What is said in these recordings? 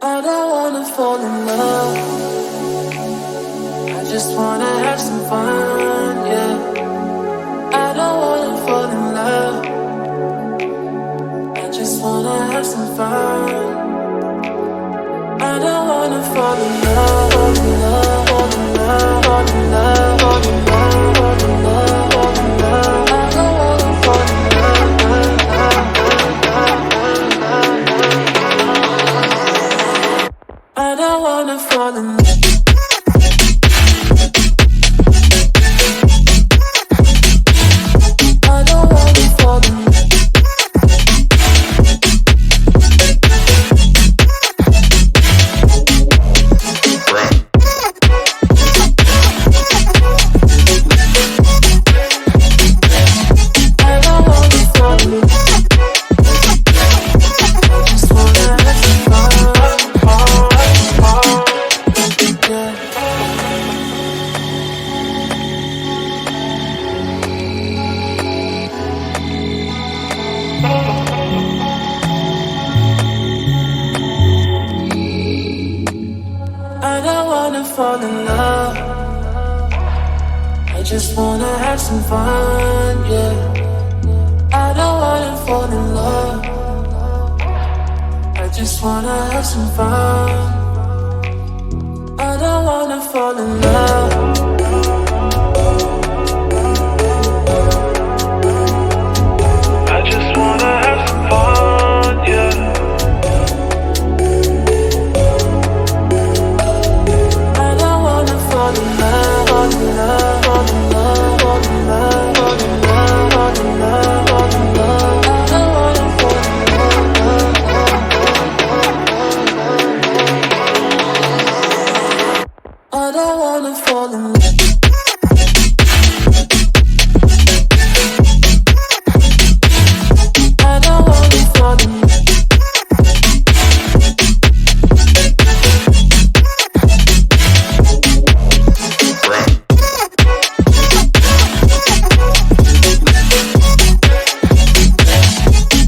I don't wanna fall in love. I just wanna have some fun, yeah. I don't wanna fall in love. I just wanna have some fun. I don't wanna fall in love, fall in love, fall in love, fall in love, fall in love, fall in love, fall in love. I don't wanna fall in love, I don't wanna fall in love. I don't wanna fall in love. I just wanna have some fun, yeah. I don't wanna fall in love. I just wanna have some fun. I don't wanna fall in love. I just wanna have some fun, yeah. Fall in love, fall in love, fall in love, fall in love, fall in love, fall in love, fall in love. I don't wanna fall in love. I don't wanna fall in love.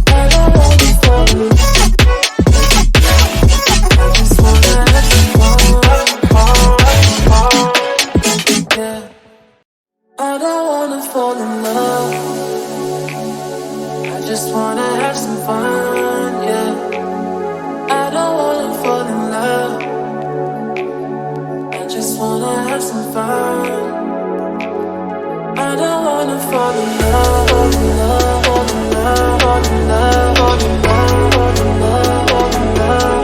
I don't wanna fall in love. I don't wanna fall in love. I just wanna have some fun, yeah. I don't wanna fall in love. I just wanna have some fun. I don't wanna fall in love, fall in love, fall in love, fall in love, fall in love, fall in love, fall in love.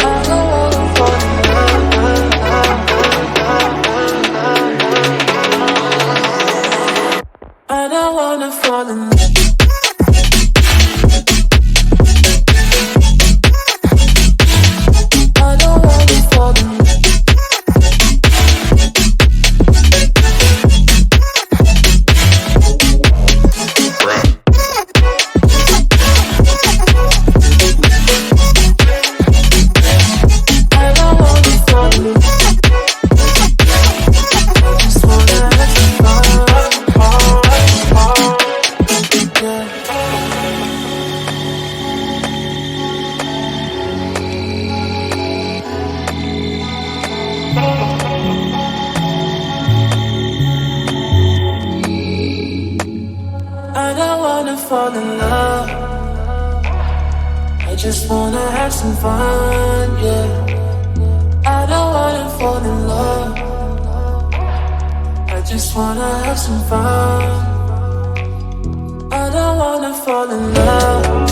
I don't wanna fall in love. I don't wanna fall in love. I don't wanna fall in love. I don't wanna fall in love. I just wanna have some fun, yeah. I don't wanna fall in love. I just wanna have some fun. I don't wanna fall in love.